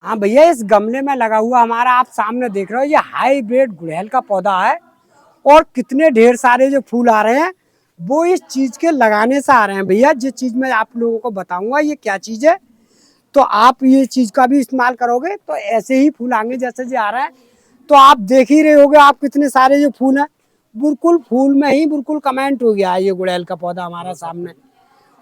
हाँ भैया, इस गमले में लगा हुआ हमारा आप सामने देख रहे हो, ये हाईब्रिड गुड़हल का पौधा है। और कितने ढेर सारे जो फूल आ रहे हैं वो इस चीज के लगाने से आ रहे हैं भैया। जिस चीज में आप लोगों को बताऊंगा ये क्या चीज है, तो आप ये चीज का भी इस्तेमाल करोगे तो ऐसे ही फूल आएंगे जैसे जो आ रहा है। तो आप देख ही रहे होगे, आप कितने सारे जो फूल हैं, बिल्कुल फूल में ही बिल्कुल कमेंट हो गया है ये गुड़हल का पौधा हमारा सामने।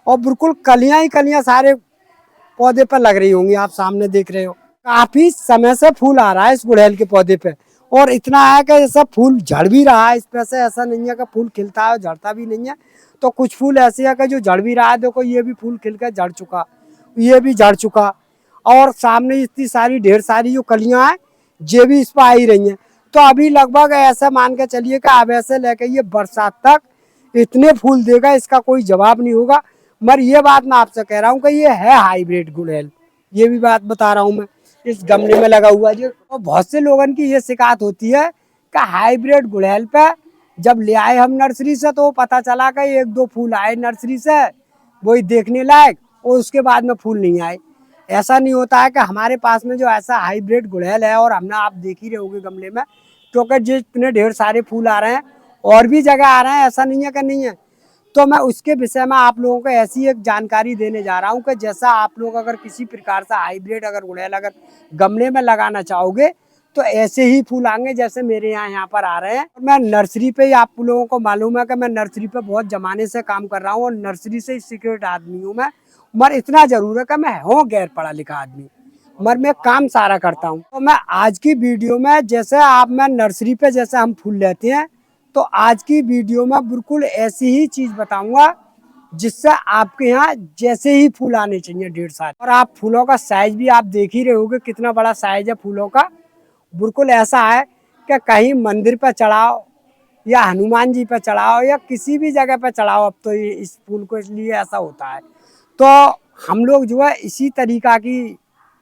और बिल्कुल कलियां ही कलियां सारे पौधे पर लग रही होंगी, आप सामने देख रहे हो। काफी समय से फूल आ रहा है इस गुड़हल के पौधे पे। और इतना है कि ये सब फूल झड़ भी रहा है इस पे से, ऐसा नहीं है कि फूल खिलता है और झड़ता भी नहीं है। तो कुछ फूल ऐसे है कि जो झड़ भी रहा है, देखो ये भी फूल खिल कर झड़ चुका, ये भी झड़ चुका। और सामने इतनी सारी ढेर सारी जो कलियां हैं ये भी इस पर आ ही रही हैं। तो अभी लगभग ऐसा मान के चलिए कि अब ऐसे लेके ये बरसात तक इतने फूल देगा, इसका कोई जवाब नहीं होगा। मगर ये बात मैं आपसे कह रहा हूँ कि ये है हाइब्रिड गुड़हल, ये भी बात बता रहा हूँ मैं। इस गमले में लगा हुआ जो, और बहुत से लोगों की ये शिकायत होती है कि हाइब्रिड गुड़हल पे जब ले आए हम नर्सरी से तो पता चला कि एक दो फूल आए नर्सरी से वही देखने लायक, और उसके बाद में फूल नहीं आए। ऐसा नहीं होता है कि हमारे पास में जो ऐसा हाइब्रिड गुड़हल है, और हमने आप देख ही रहे होगे गमले में, क्योंकि जितने ढेर सारे फूल आ रहे हैं और भी जगह आ रहे हैं, ऐसा नहीं है कि नहीं है। तो मैं उसके विषय में आप लोगों को ऐसी एक जानकारी देने जा रहा हूँ कि जैसा आप लोग अगर किसी प्रकार से हाइब्रिड अगर गुड़हल अगर गमले में लगाना चाहोगे तो ऐसे ही फूल आएंगे जैसे मेरे यहाँ पर आ रहे हैं। मैं नर्सरी पे ही, आप लोगों को मालूम है कि मैं नर्सरी पे बहुत जमाने से काम कर रहा हूँ और नर्सरी से सीक्रेट आदमी हूँ मैं। मगर इतना जरूर है कि मैं हूँ गैर पढ़ा लिखा आदमी, मगर मैं काम सारा करता हूँ। तो मैं आज की वीडियो में जैसे आप मैं नर्सरी पे जैसे हम फूल लेते हैं, तो आज की वीडियो में बिल्कुल ऐसी ही चीज बताऊंगा जिससे आपके यहाँ जैसे ही फूल आने चाहिए ढेर सारे। और आप फूलों का साइज भी आप देख ही रहे होगे कितना बड़ा साइज है फूलों का। बिल्कुल ऐसा है कि कहीं मंदिर पर चढ़ाओ या हनुमान जी पर चढ़ाओ या किसी भी जगह पर चढ़ाओ, अब तो ये इस फूल को इसलिए ऐसा होता है। तो हम लोग जो है इसी तरीका की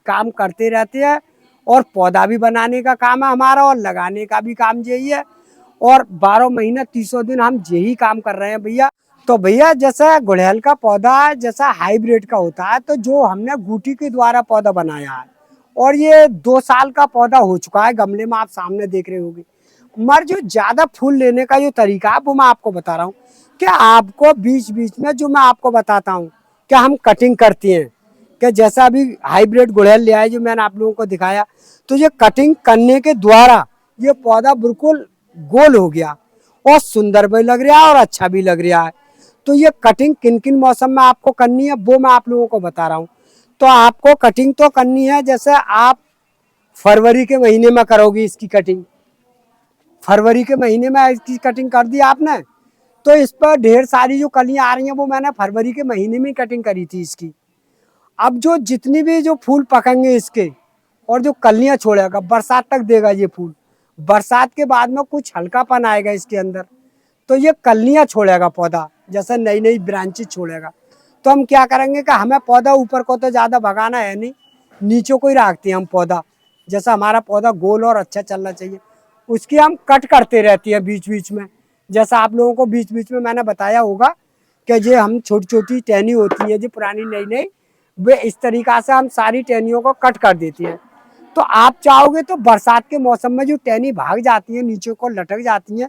काम करते रहते हैं। और पौधा भी बनाने का काम है हमारा और लगाने का भी काम यही है। और 12 महीने 30 दिन हम यही काम कर रहे हैं भैया। तो भैया जैसा गुड़हल का पौधा जैसा हाइब्रिड का होता है, तो जो हमने गुटी के द्वारा पौधा बनाया है, और ये 2 साल का पौधा हो चुका है गमले में, आप सामने देख रहे होंगे। मगर जो ज्यादा फूल लेने का जो तरीका है वो मैं आपको बता रहा हूँ। कि आपको बीच बीच में जो मैं आपको बताता हूँ कि हम कटिंग करती हैं, कि जैसा अभी हाइब्रिड गुड़हल ले आए जो मैंने आप लोगों को दिखाया, तो ये कटिंग करने के द्वारा ये पौधा बिल्कुल गोल हो गया और सुंदर भी लग रहा है और अच्छा भी लग रहा है। तो ये कटिंग किन किन मौसम में आपको करनी है वो मैं आप लोगों को बता रहा हूँ। तो आपको कटिंग तो करनी है, जैसे आप फरवरी के महीने में करोगे इसकी कटिंग, फरवरी के महीने में इसकी कटिंग कर दी आपने, तो इस पर ढेर सारी जो कलियां आ रही हैं वो मैंने फरवरी के महीने में कटिंग करी थी इसकी। अब जो जितनी भी जो फूल पकेंगे इसके और जो कलियां छोड़ेगा, बरसात तक देगा ये फूल, बरसात के बाद में कुछ हल्कापन आएगा इसके अंदर, तो ये कलियां छोड़ेगा पौधा, जैसे नई नई ब्रांचेज छोड़ेगा। तो हम क्या करेंगे कि हमें पौधा ऊपर को तो ज़्यादा भगाना है नहीं, नीचे को ही रखते हैं हम पौधा। जैसा हमारा पौधा गोल और अच्छा चलना चाहिए, उसकी हम कट करते रहती हैं बीच बीच में। जैसा आप लोगों को बीच बीच में मैंने बताया होगा कि ये हम छोटी छोटी टहनी होती है जो पुरानी नई नई, वे इस तरीक़ा से हम सारी टहनियों को कट कर देती हैं। तो आप चाहोगे तो बरसात के मौसम में जो टहनी भाग जाती है नीचे को लटक जाती हैं,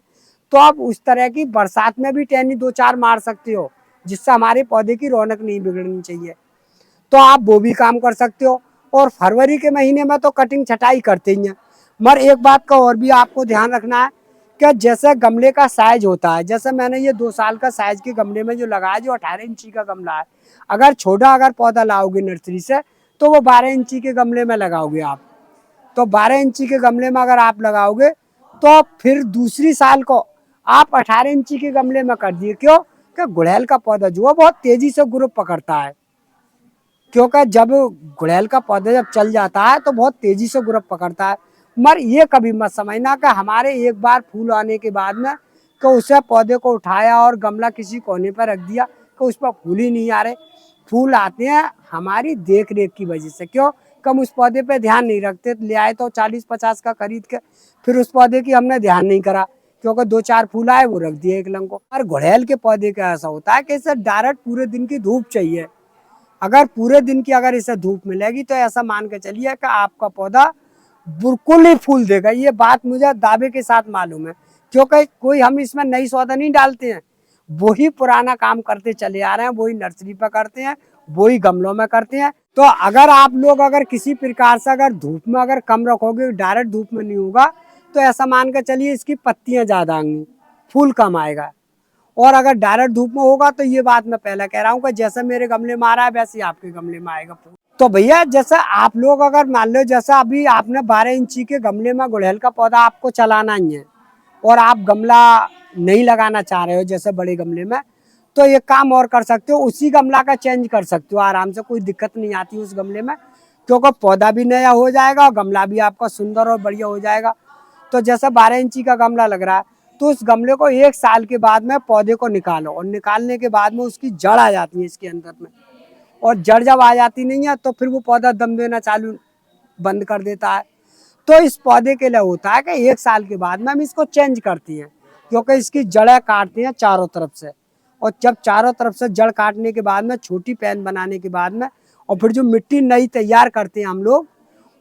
तो आप उस तरह की बरसात में भी टहनी 2-4 मार सकते हो, जिससे हमारे पौधे की रौनक नहीं बिगड़नी चाहिए। तो आप वो भी काम कर सकते हो। और फरवरी के महीने में तो कटिंग छटाई करते ही हैं। मगर एक बात का और भी आपको ध्यान रखना है कि जैसे गमले का साइज होता है, जैसे मैंने ये 2 साल का साइज के गमले में जो लगाया, जो 18 इंची का गमला है, अगर छोटा अगर पौधा लाओगे नर्सरी से तो वो 12 इंची के गमले में लगाओगे आप। तो 12 इंची के गमले में अगर आप लगाओगे तो फिर दूसरी साल को आप 18 इंची के गमले में कर दिए। क्यों? कि गुड़हल का पौधा जो है बहुत तेजी से ग्रोथ पकड़ता है, क्योंकि जब गुड़हल का पौधा जब चल जाता है तो बहुत तेजी से ग्रोथ पकड़ता है। मगर ये कभी मत समझना कि हमारे एक बार फूल आने के बाद में कि उसे पौधे को उठाया और गमला किसी कोने पर रख दिया कि उस पर फूल ही नहीं आ रहे। फूल आते हैं हमारी देख रेख की वजह से। क्यों? कम उस पौधे पे ध्यान नहीं रखते, ले आए तो 40-50 का खरीद के, फिर उस पौधे की हमने ध्यान नहीं करा, क्योंकि 2-4 फूल आए वो रख दिए एक लंग को। और गुड़हल के पौधे का ऐसा होता है कि इसे डायरेक्ट पूरे दिन की धूप चाहिए, अगर पूरे दिन की अगर इसे धूप मिलेगी तो ऐसा मान के चलिए कि आपका पौधा बिल्कुल ही फूल देगा। ये बात मुझे दावे के साथ मालूम है, क्योंकि कोई हम इसमें नई सौदा नहीं डालते हैं, वही पुराना काम करते चले आ रहे हैं, वही नर्सरी पर करते हैं, वही गमलों में करते हैं। तो अगर आप लोग अगर किसी प्रकार से अगर धूप में अगर कम रखोगे, डायरेक्ट धूप में नहीं होगा, तो ऐसा मान के चलिए इसकी पत्तियां ज्यादा आएंगी, फूल कम आएगा। और अगर डायरेक्ट धूप में होगा तो ये बात मैं पहले कह रहा हूँ कि जैसे मेरे गमले में आ रहा है वैसे ही आपके गमले में आएगा फूल। तो भैया जैसे आप लोग अगर मान लो जैसे अभी आपने 12 इंची के गमले में गुड़हल का पौधा आपको चलाना ही है और आप गमला नहीं लगाना चाह रहे हो जैसे बड़े गमले में, तो एक काम और कर सकते हो, उसी गमला का चेंज कर सकते हो आराम से, कोई दिक्कत नहीं आती उस गमले में, क्योंकि पौधा भी नया हो जाएगा और गमला भी आपका सुंदर और बढ़िया हो जाएगा। तो जैसा 12 इंची का गमला लग रहा है तो उस गमले को 1 साल के बाद में पौधे को निकालो, और निकालने के बाद में उसकी जड़ आ जाती है इसके अंदर में, और जड़ जब आ जाती नहीं है तो फिर वो पौधा दम देना चालू बंद कर देता है। तो इस पौधे के लिए होता है कि 1 साल के बाद में हम इसको चेंज करती हैं, क्योंकि इसकी जड़ें काटती हैं चारों तरफ से, और जब चारों तरफ से जड़ काटने के बाद में छोटी पैन बनाने के बाद में और फिर जो मिट्टी नई तैयार करते हैं हम लोग,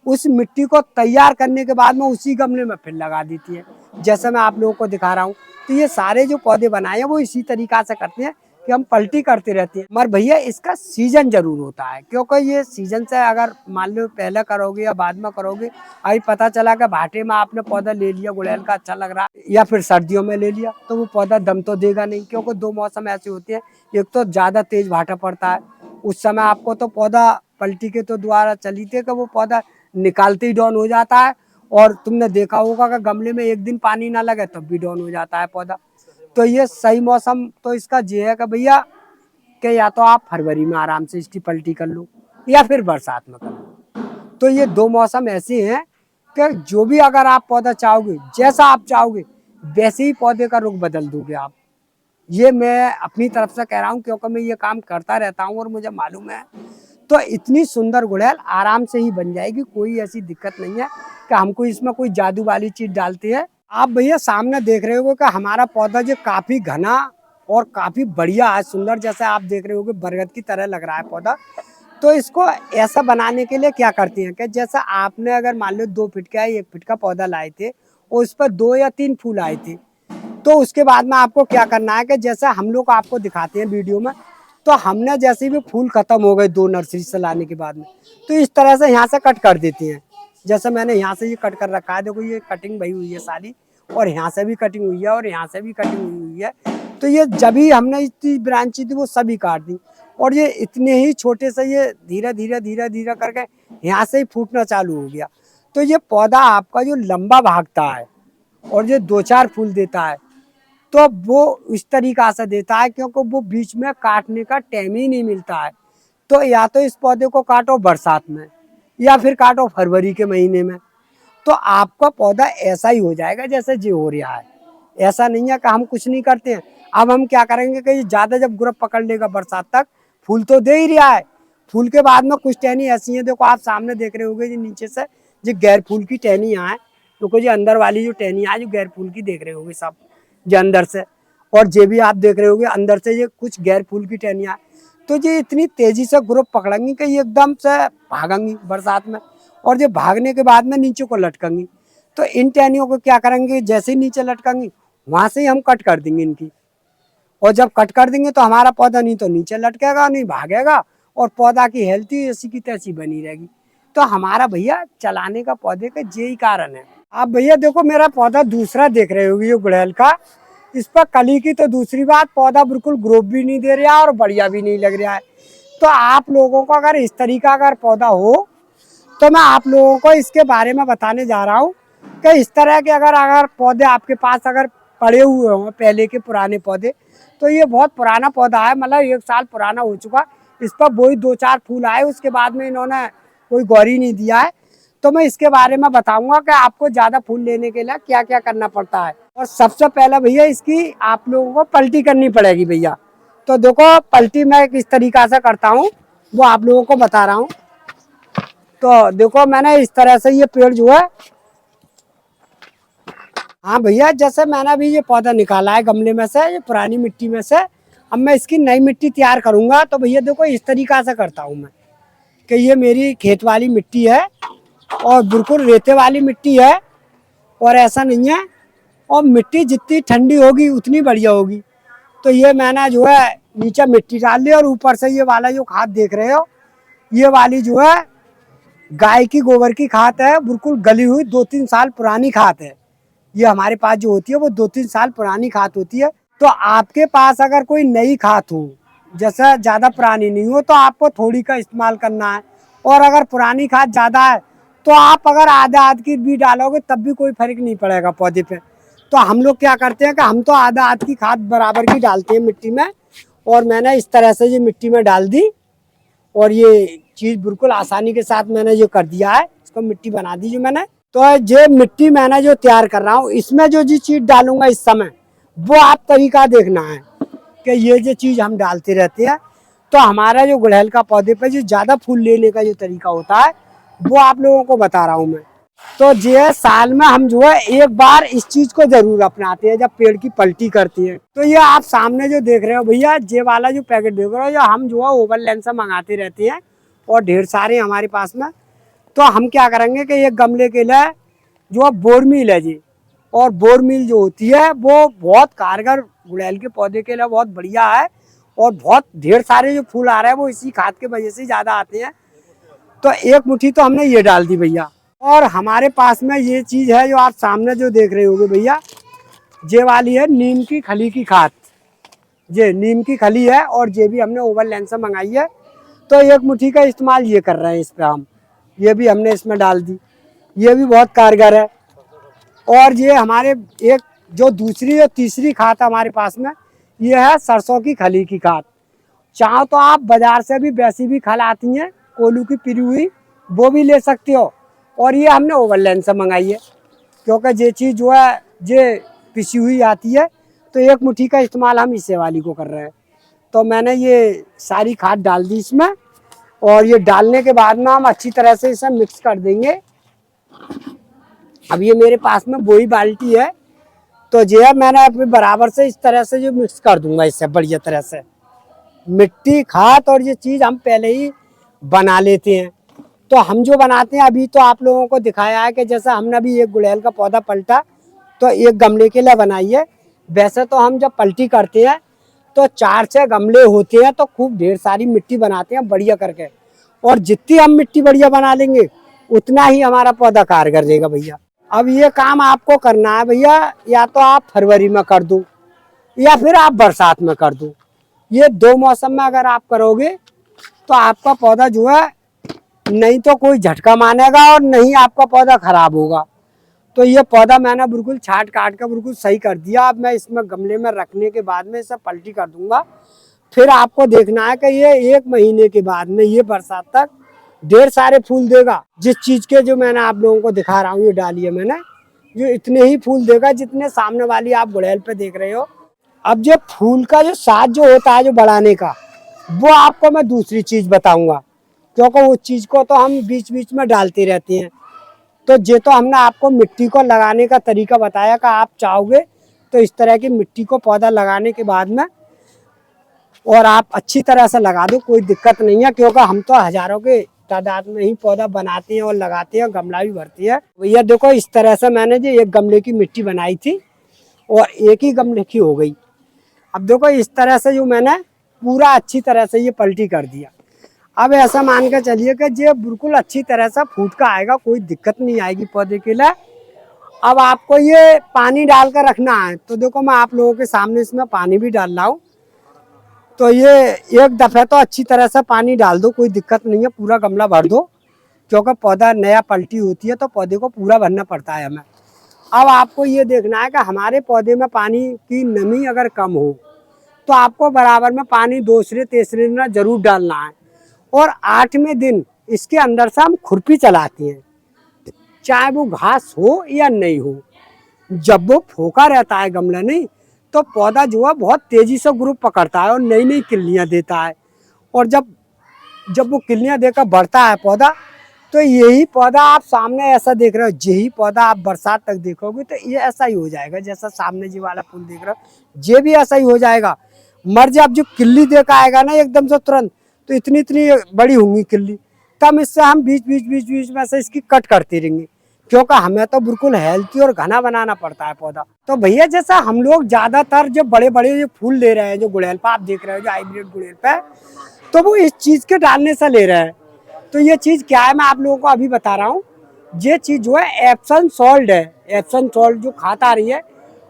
उस मिट्टी को तैयार करने के बाद में उसी गमले में फिर लगा देती है, जैसे मैं आप लोगों को दिखा रहा हूँ। तो ये सारे जो पौधे बनाए हैं वो इसी तरीका से करते हैं कि हम पलटी करते रहते हैं। मगर भैया इसका सीजन जरूर होता है, क्योंकि ये सीजन से अगर मान लो पहले करोगे या बाद में करोगे, अभी पता चला कि भाटे में आपने पौधा ले लिया गुड़हल का अच्छा लग रहा है, या फिर सर्दियों में ले लिया, तो वो पौधा दम तो देगा नहीं, क्योंकि 2 मौसम ऐसे होते हैं, एक तो ज्यादा तेज भाटा पड़ता है, उस समय आपको तो पौधा पलटी के तो द्वारा चली थे कि वो पौधा निकालते ही डाउन हो जाता है, और तुमने देखा होगा कि गमले में एक दिन पानी ना लगे तब भी डाउन हो जाता है पौधा। तो ये सही मौसम तो इसका ये है कि भैया कि या तो आप फरवरी में आराम से इसकी पलटी कर लो या फिर बरसात में कर लो। तो ये 2 मौसम ऐसे हैं कि जो भी अगर आप पौधा चाहोगे, जैसा आप चाहोगे वैसे ही पौधे का रुख बदल दोगे आप। ये मैं अपनी तरफ से कह रहा हूँ, क्योंकि मैं ये काम करता रहता हूँ और मुझे मालूम है। तो इतनी सुंदर गुड़हल आराम से ही बन जाएगी, कोई ऐसी दिक्कत नहीं है कि हमको इसमें कोई जादू वाली चीज डालती है। आप भैया सामने देख रहे हो कि हमारा पौधा जो काफी घना और काफी बढ़िया है, सुंदर, जैसे आप देख रहे हो बरगद की तरह लग रहा है पौधा। तो इसको ऐसा बनाने के लिए क्या करती हैं कि जैसा आपने अगर मान लो 2 फीट का 1 फीट का पौधा लाए थे और उस पर 2 या 3 फूल आए थे, तो उसके बाद में आपको क्या करना है कि जैसा हम लोग आपको दिखाते हैं वीडियो में, तो हमने जैसे भी फूल खत्म हो गए 2 नर्सरी से लाने के बाद में, तो इस तरह से यहाँ से कट कर देते हैं। जैसे मैंने यहाँ से ये कट कर रखा है, देखो ये कटिंग भई हुई है सारी, और यहाँ से भी कटिंग हुई है और यहाँ से भी कटिंग हुई है। तो ये जब भी हमने इतनी ब्रांची थी वो सभी काट दी, और ये इतने ही छोटे से ये धीरे धीरे धीरे धीरे करके यहाँ से ही फूटना चालू हो गया। तो ये पौधा आपका जो लंबा भागता है और जो 2-4 फूल देता है, तो वो इस तरीका से देता है क्योंकि वो बीच में काटने का टाइम ही नहीं मिलता है। तो या तो इस पौधे को काटो बरसात में या फिर काटो फरवरी के महीने में, तो आपका पौधा ऐसा ही हो जाएगा जैसे ये हो रहा है। ऐसा नहीं है कि हम कुछ नहीं करते हैं। अब हम क्या करेंगे कि ज़्यादा जब ग्रुप पकड़ लेगा बरसात तक, फूल तो दे ही रहा है, फूल के बाद में कुछ टहनी ऐसी हैं, देखो आप सामने देख रहे होगे, जो नीचे से जो गैर फूल की टहनियाँ हैं, तो जो अंदर वाली जो टहनियाँ हैं जो गैर फूल की देख रहे होगे सब, जो अंदर से, और ये भी आप देख रहे होगे अंदर से ये कुछ गैर फूल की टहनियाँ, तो ये इतनी तेजी से ग्रुप पकड़ेंगी कि ये एकदम से भागेंगी बरसात में, और ये भागने के बाद में नीचे को लटकेंगी। तो इन टहनियों को क्या करेंगे, जैसे ही नीचे लटकेंगी वहां से ही हम कट कर देंगे इनकी, और जब कट कर देंगे तो हमारा पौधा नहीं तो नीचे लटकेगा नहीं भागेगा, और पौधा की हेल्थी ऐसी की तैसी बनी रहेगी। तो हमारा भैया चलाने का पौधे का यही कारण है। आप भैया देखो मेरा पौधा दूसरा देख रहे होगे ये गुड़हल का, इस पर कली की तो दूसरी बात, पौधा बिल्कुल ग्रोथ भी नहीं दे रहा और बढ़िया भी नहीं लग रहा है। तो आप लोगों को अगर इस तरीका अगर पौधा हो तो मैं आप लोगों को इसके बारे में बताने जा रहा हूँ कि इस तरह के अगर पौधे आपके पास अगर पड़े हुए हों पहले के पुराने पौधे, तो ये बहुत पुराना पौधा है, मतलब 1 साल पुराना हो चुका, इस पर वही 2-4 फूल आए, उसके बाद में इन्होंने कोई गौर ही नहीं दिया है। तो मैं इसके बारे में बताऊंगा कि आपको ज़्यादा फूल लेने के लिए क्या क्या करना पड़ता है। और सबसे पहले भैया इसकी आप लोगों को पलटी करनी पड़ेगी भैया। तो देखो पलटी मैं किस तरीका से करता हूँ वो आप लोगों को बता रहा हूँ। तो देखो मैंने इस तरह से ये पेड़ जो है, हाँ भैया जैसे मैंने अभी ये पौधा निकाला है गमले में से, ये पुरानी मिट्टी में से, अब मैं इसकी नई मिट्टी तैयार करूँगा तो भैया देखो इस तरीक़ा से करता हूँ मैं कि ये मेरी खेत वाली मिट्टी है और बिल्कुल रेते वाली मिट्टी है और ऐसा नहीं है, और मिट्टी जितनी ठंडी होगी उतनी बढ़िया होगी। तो ये मैंने जो है नीचे मिट्टी डाल दी और ऊपर से ये वाला जो खाद देख रहे हो, ये वाली जो है गाय की गोबर की खाद है, बिल्कुल गली हुई 2-3 साल पुरानी खाद है। ये हमारे पास जो होती है वो 2-3 साल पुरानी खाद होती है। तो आपके पास अगर कोई नई खाद हो, जैसे ज़्यादा पुरानी नहीं हो, तो आपको थोड़ी का इस्तेमाल करना है, और अगर पुरानी खाद ज़्यादा है तो आप अगर आधा की भी डालोगे तब भी कोई फर्क नहीं पड़ेगा पौधे पे। तो हम लोग क्या करते हैं कि हम तो आधा की खाद बराबर की डालते हैं मिट्टी में, और मैंने इस तरह से ये मिट्टी में डाल दी और ये चीज़ बिल्कुल आसानी के साथ मैंने जो कर दिया है, इसको मिट्टी बना दी जो मैंने। तो ये मिट्टी मैंने जो तैयार कर रहा हूँ, इसमें जो चीज़ डालूंगा इस समय, वो आप तरीका देखना है कि ये जो चीज़ हम डालते रहते हैं तो हमारा जो गुड़हल का पौधे पे जो ज़्यादा फूल लेने का जो तरीका होता है वो आप लोगों को बता रहा हूँ मैं। तो ये साल में हम जो है एक बार इस चीज़ को ज़रूर अपनाते हैं जब पेड़ की पलटी करती है। तो ये आप सामने जो देख रहे हो भैया, ये वाला जो पैकेट देख रहे हो, ये हम जो है ओवरलैंड से मंगाते रहते हैं और ढेर सारे हमारे पास में। तो हम क्या करेंगे कि एक गमले के लिए जो बोर मील है जी, और बोर मील जो होती है वो बहुत कारगर गुड़हल के पौधे के लिए बहुत बढ़िया है, और बहुत ढेर सारे जो फूल आ रहे हैं वो इसी खाद के वजह से ज़्यादा आते हैं। तो एक मुट्ठी तो हमने ये डाल दी भैया। और हमारे पास में ये चीज़ है जो आप सामने जो देख रहे होगे भैया, ये वाली है नीम की खली की खाद। ये नीम की खली है और ये भी हमने ओवरलैंड से मंगाई है। तो एक मुट्ठी का इस्तेमाल ये कर रहे हैं इस पर हम, ये भी हमने इसमें डाल दी, ये भी बहुत कारगर है। और ये हमारे एक जो दूसरी और तीसरी खाद हमारे पास में, ये है सरसों की खली की खाद। चाहो तो आप बाजार से भी वैसी भी खल आती हैं कोल्हू की पिरी हुई, वो भी ले सकते हो, और ये हमने ओवरलैंड से मंगाई है क्योंकि ये चीज़ जो है ये पिसी हुई आती है। तो एक मुट्ठी का इस्तेमाल हम इसे वाली को कर रहे हैं। तो मैंने ये सारी खाद डाल दी इसमें, और ये डालने के बाद में हम अच्छी तरह से इसे मिक्स कर देंगे। अब ये मेरे पास में वही बाल्टी है, तो जो है मैंने अपने बराबर से इस तरह से जो मिक्स कर दूंगा इससे बढ़िया तरह से। मिट्टी खाद और ये चीज़ हम पहले ही बना लेते हैं। तो हम जो बनाते हैं अभी तो आप लोगों को दिखाया है कि जैसा हमने अभी एक गुड़हल का पौधा पलटा तो एक गमले के लिए बनाई है, वैसे तो हम जब पलटी करते हैं तो 4-6 गमले होते हैं, तो खूब ढेर सारी मिट्टी बनाते हैं बढ़िया करके, और जितनी हम मिट्टी बढ़िया बना लेंगे उतना ही हमारा पौधा कारगर रहेगा भैया। अब ये काम आपको करना है भैया, या तो आप फरवरी में कर दो या फिर आप बरसात में कर दो। ये 2 मौसम में अगर आप करोगे तो आपका पौधा जो है नहीं तो कोई झटका मानेगा और नहीं आपका पौधा खराब होगा। तो ये पौधा मैंने बिल्कुल छाट काट कर बिल्कुल सही कर दिया। अब मैं इसमें गमले में रखने के बाद में इसे पलटी कर दूंगा। फिर आपको देखना है कि ये 1 महीने के बाद में ये बरसात तक ढेर सारे फूल देगा। जिस चीज़ के जो मैंने आप लोगों को दिखा रहा हूँ ये डाली है मैंने, जो इतने ही फूल देगा जितने सामने वाली आप गुड़हल पे देख रहे हो। अब जो फूल का जो साज जो होता है जो बढ़ाने का, वो आपको मैं दूसरी चीज़ बताऊंगा, क्योंकि उस चीज़ को तो हम बीच बीच में डालते रहते हैं। तो ये तो हमने आपको मिट्टी को लगाने का तरीका बताया कि आप चाहोगे तो इस तरह की मिट्टी को पौधा लगाने के बाद में और आप अच्छी तरह से लगा दो, कोई दिक्कत नहीं है, क्योंकि हम तो हज़ारों के तादाद में ही पौधा बनाते हैं और लगाते हैं, गमला भी भरती है भैया। देखो इस तरह से मैंने जो एक गमले की मिट्टी बनाई थी और एक ही गमले की हो गई। अब देखो इस तरह से जो मैंने पूरा अच्छी तरह से ये पलटी कर दिया। अब ऐसा मान कर चलिए कि ये बिल्कुल अच्छी तरह से फूट का आएगा, कोई दिक्कत नहीं आएगी पौधे के लिए। अब आपको ये पानी डाल कर रखना है, तो देखो मैं आप लोगों के सामने इसमें पानी भी डाल रहा हूँ। तो ये एक दफ़े तो अच्छी तरह से पानी डाल दो, कोई दिक्कत नहीं है, पूरा गमला भर दो, क्योंकि पौधा नया पलटी होती है तो पौधे को पूरा भरना पड़ता है हमें। अब आपको ये देखना है कि हमारे पौधे में पानी की नमी अगर कम हो तो आपको बराबर में पानी दूसरे तीसरे दिन जरूर डालना है। और 8वें दिन इसके अंदर से हम खुरपी चलाते हैं, चाहे वो घास हो या नहीं हो। जब वो फोका रहता है गमला नहीं, तो पौधा जो है बहुत तेजी से ग्रोथ पकड़ता है और नई नई किल्लियाँ देता है। और जब वो किल्लियाँ देकर बढ़ता है पौधा, तो यही पौधा आप सामने ऐसा देख रहे हो, यही पौधा आप बरसात तक देखोगे तो ये ऐसा ही हो जाएगा जैसा सामने जी वाला फूल देख रहे हो, ये भी ऐसा ही हो जाएगा। मर जाए। अब जो किल्ली देखा आएगा ना एकदम से तुरंत, तो इतनी इतनी बड़ी होंगी किल्ली, तब इससे हम बीच में से इसकी कट करती रहेंगे, क्योंकि हमें तो बिल्कुल हेल्थी और घना बनाना पड़ता है पौधा। तो भैया जैसा हम लोग ज्यादातर जो बड़े बड़े जो फूल ले रहे हैं, जो गुड़हल पे आप देख रहे हो, जो हाइब्रिड गुड़हल पे, तो वो इस चीज के डालने से ले रहे हैं। तो ये चीज क्या है, मैं आप लोगों को अभी बता रहा हूँ। ये चीज जो है एप्सन सॉल्ट है, एप्सन सॉल्ट जो खाता आ रही है,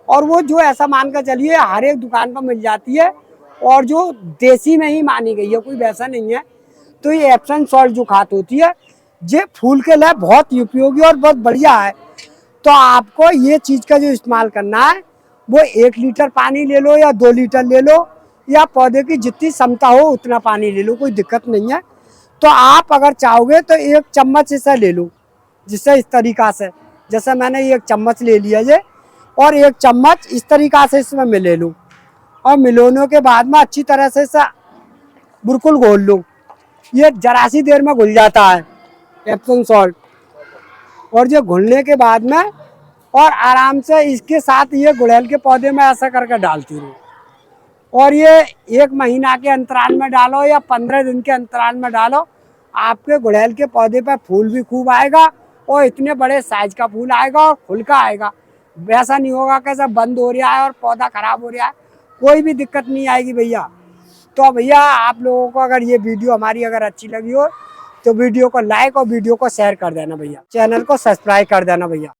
और वो जो ऐसा मान कर चलिए हर एक दुकान पर मिल जाती है, और जो देसी में ही मानी गई है, कोई वैसा नहीं है। तो ये एप्सन सॉल्ट जो खाद होती है, ये फूल के लिए बहुत उपयोगी और बहुत बढ़िया है। तो आपको ये चीज का जो इस्तेमाल करना है, वो 1 लीटर पानी ले लो या 2 लीटर ले लो, या पौधे की जितनी क्षमता हो उतना पानी ले लो, कोई दिक्कत नहीं है। तो आप अगर चाहोगे तो 1 चम्मच इसे ले लो, जिससे इस तरीका से, जैसे मैंने 1 चम्मच ले लिया ये, और 1 चम्मच इस तरीका से इसमें मिले लो, और मिलाने के बाद में अच्छी तरह से इसे बिल्कुल घोल लो। ये जरा सी देर में घुल जाता है एप्सम सॉल्ट, और ये घुलने के बाद में और आराम से इसके साथ ये गुड़हल के पौधे में ऐसा करके डालती रहो, और ये 1 महीना के अंतराल में डालो या 15 दिन के अंतराल में डालो। आपके गुड़हल के पौधे पर फूल भी खूब आएगा, और इतने बड़े साइज का फूल आएगा और खुल का आएगा। वैसा नहीं होगा कि सब बंद हो रहा है और पौधा खराब हो रहा है, कोई भी दिक्कत नहीं आएगी भैया। तो भैया आप लोगों को अगर ये वीडियो हमारी अगर अच्छी लगी हो, तो वीडियो को लाइक और वीडियो को शेयर कर देना भैया, चैनल को सब्सक्राइब कर देना भैया।